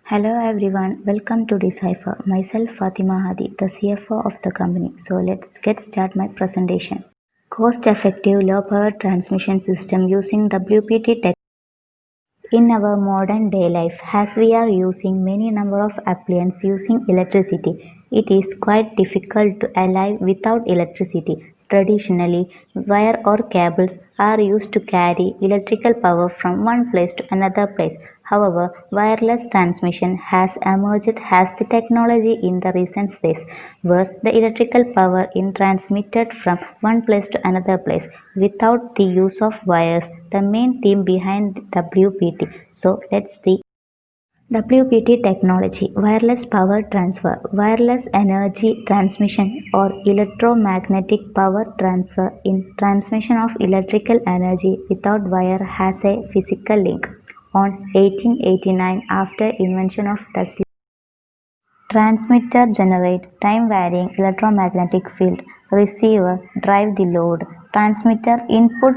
Hello everyone, welcome to Decipher. Myself Fatima Hadi, the CFO of the company. So let's get start my presentation. Cost-effective low-power transmission system using WPT tech in our modern day life. As we are using many number of appliances using electricity, it is quite difficult to alive without electricity. Traditionally, wire or cables are used to carry electrical power from one place to another place. However, wireless transmission has emerged as the technology in the recent days, where the electrical power is transmitted from one place to another place without the use of wires, the main theme behind WPT. So let's see. WPT technology, wireless power transfer, wireless energy transmission or electromagnetic power transfer in transmission of electrical energy without wire has a physical link. On 1889, after invention of Tesla, transmitter generate time-varying electromagnetic field. Receiver drive the load. Transmitter input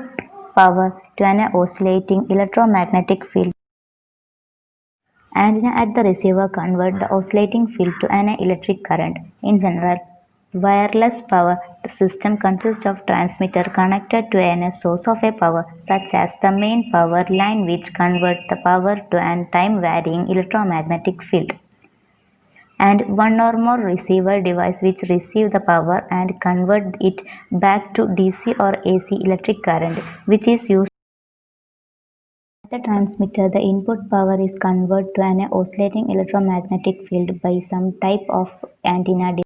power to an oscillating electromagnetic field. Antenna at the receiver convert the oscillating field to an electric current. In general, wireless power system consists of transmitter connected to a source of a power, such as the main power line which converts the power to an time-varying electromagnetic field, and one or more receiver device which receive the power and convert it back to DC or AC electric current, which is used at the transmitter. The input power is converted to an oscillating electromagnetic field by some type of antenna.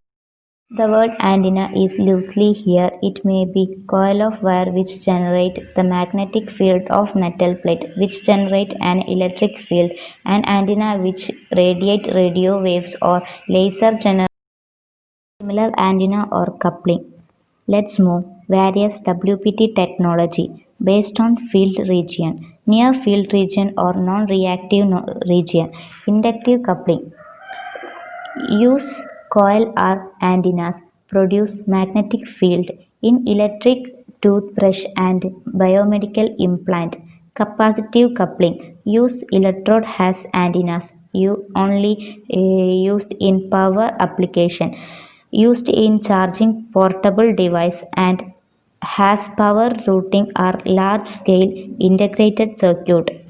The word antenna is loosely here. It may be coil of wire which generate the magnetic field of metal plate which generate an electric field, an antenna which radiate radio waves or laser generate similar antenna or coupling. Let's move. Various WPT technology based on field region, near field region or non-reactive region. Inductive coupling. Use coil or antennas produce magnetic field in electric toothbrush and biomedical implant. Capacitive coupling. Use electrode as antennas. You only used in power application. Used in charging portable device and has power routing or large scale integrated circuit.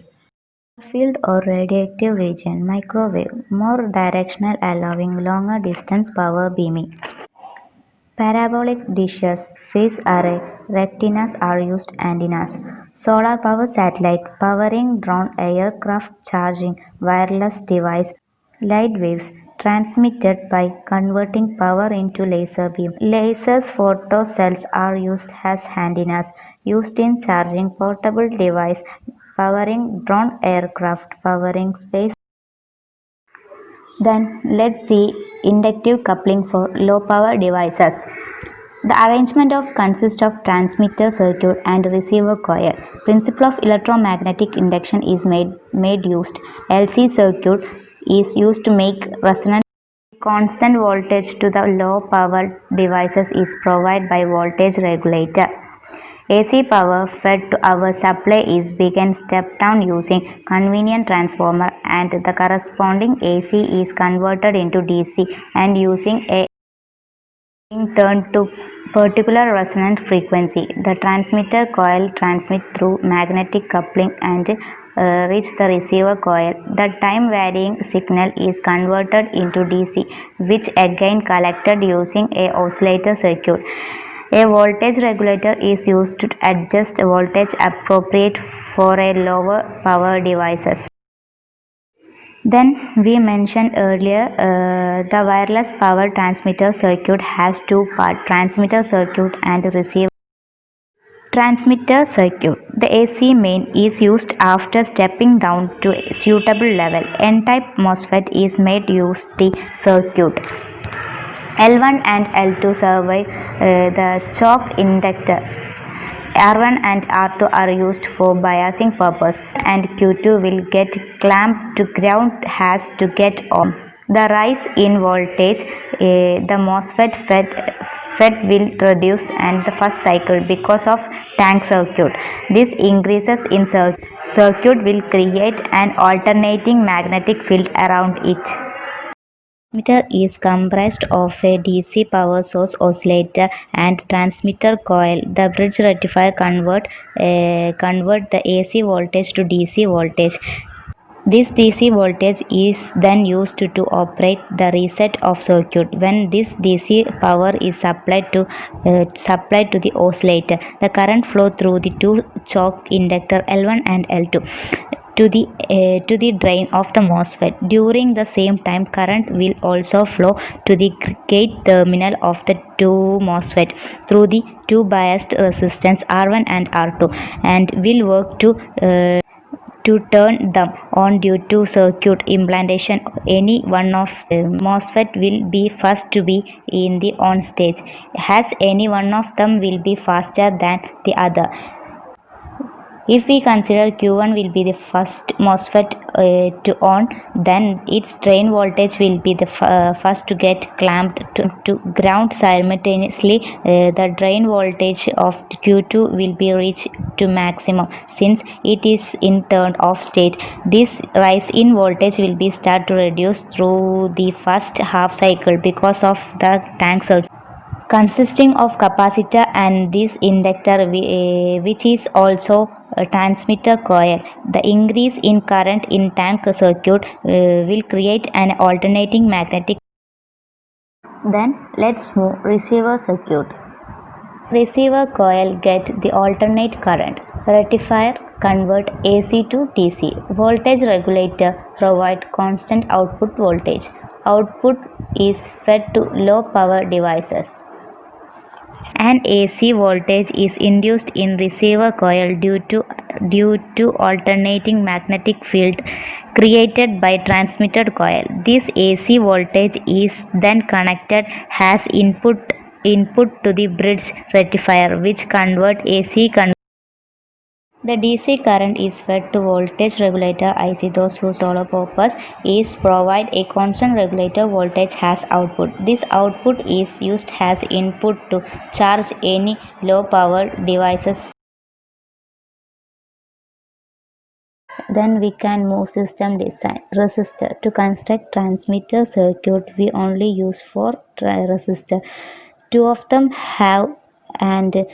Field or radioactive region, microwave, more directional allowing longer distance power beaming. Parabolic dishes, phase array, retinas are used antennas. Solar power satellite, powering drone aircraft charging wireless device. Light waves transmitted by converting power into laser beam. Lasers photocells are used as antennas, used in charging portable device, powering drone aircraft, powering space. Then let's see inductive coupling for low power devices. The arrangement of consists of transmitter circuit and receiver coil. Principle of electromagnetic induction is made used. LC circuit is used to make resonance. Constant voltage to the low power devices is provided by voltage regulator. AC power fed to our supply is being stepped down using convenient transformer, and the corresponding AC is converted into DC and using a being turned to particular resonant frequency. The transmitter coil transmits through magnetic coupling and reach the receiver coil. The time varying signal is converted into DC, which again collected using a oscillator circuit. A voltage regulator is used to adjust voltage appropriate for a lower power devices. Then we mentioned earlier the wireless power transmitter circuit has two parts, transmitter circuit and receiver. Transmitter circuit. The AC main is used after stepping down to a suitable level. N-type MOSFET is made use the circuit. L1 and L2 survive the choke inductor. R1 and R2 are used for biasing purpose, and Q2 will get clamped to ground has to get on. The rise in voltage the MOSFET fed will reduce and the first cycle because of tank circuit. This increases in circuit will create an alternating magnetic field around it. Transmitter is comprised of a DC power source oscillator and transmitter coil. The bridge rectifier convert the AC voltage to DC voltage. This DC voltage is then used to operate the reset of circuit. When this DC power is supplied to the oscillator, the current flow through the two choke inductor L1 and L2 to the drain of the MOSFET. During the same time, current will also flow to the gate terminal of the two MOSFET through the two biased resistance R1 and R2 and will work to turn them on due to circuit implantation. Any one of MOSFET will be first to be in the on stage, as any one of them will be faster than the other. If we consider Q1 will be the first MOSFET to on, then its drain voltage will be the first to get clamped to ground simultaneously. The drain voltage of Q2 will be reached to maximum since it is in turned off state. This rise in voltage will be start to reduce through the first half cycle because of the tank circuit consisting of capacitor and this inductor which is also a transmitter coil. The increase in current in tank circuit will create an alternating magnetic. Then let's move receiver circuit. Receiver coil get the alternate current. Rectifier convert AC to DC. Voltage regulator provide constant output voltage. Output is fed to low power devices. An AC voltage is induced in receiver coil due to alternating magnetic field created by transmitter coil. This AC voltage is then connected as input to the bridge rectifier which convert AC the DC current is fed to voltage regulator IC. Those whose sole purpose is provide a constant regulator voltage as output. This output is used as input to charge any low power devices. Then we can move system design. Resistor. To construct transmitter circuit, we only use four resistor. Two of them have and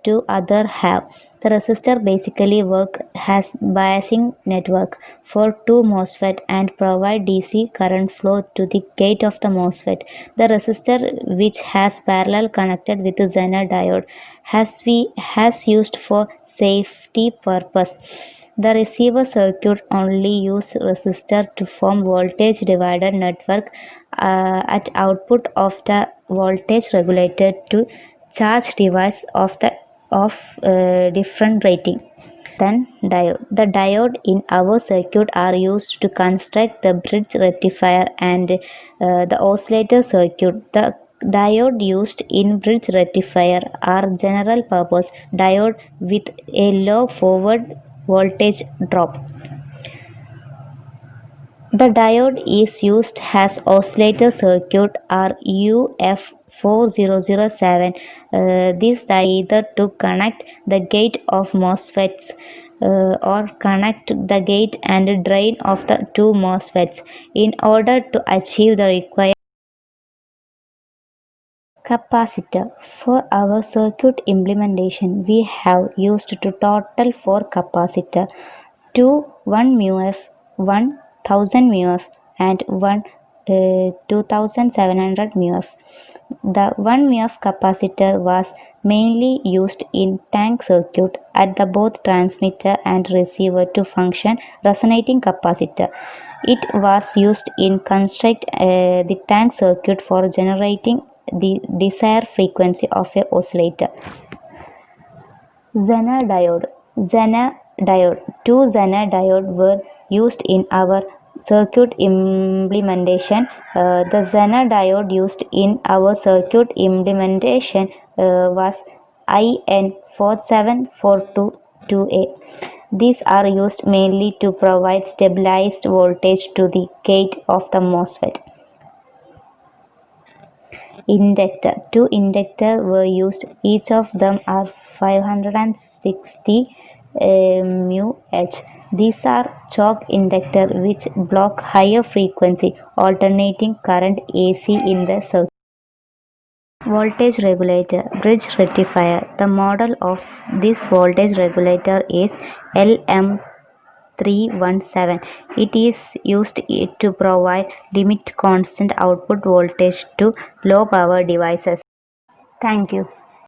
two other have. The resistor basically work as biasing network for two MOSFET and provide DC current flow to the gate of the MOSFET. The resistor which has parallel connected with the Zener diode has used for safety purpose. The receiver circuit only use resistor to form voltage divider network at output of the voltage regulator to charge device of different rating. Then diode. The diode in our circuit are used to construct the bridge rectifier and the oscillator circuit. The diode used in bridge rectifier are general purpose diode with a low forward voltage drop. The diode is used as oscillator circuit or UF4007. This diode either to connect the gate of MOSFETs or connect the gate and drain of the two MOSFETs in order to achieve the required capacitor. For our circuit implementation, we have used to total 4 capacitor, 2 1 μF, 1 1000 μF and 1 2700 μF. The 1 μF capacitor was mainly used in tank circuit at the both transmitter and receiver to function resonating capacitor. It was used in construct the tank circuit for generating the desired frequency of a oscillator. Zener diode. Zener diode. Two Zener diode were used in our circuit implementation. The Zener diode used in our circuit implementation was IN47422A. These are used mainly to provide stabilized voltage to the gate of the MOSFET. Inductor. Two inductors were used. Each of them are 560 mu h. These are choke inductor which block higher frequency alternating current AC in the circuit. Voltage regulator, bridge rectifier. The model of this voltage regulator is LM317. It is used to provide limit constant output voltage to low power devices. Thank you.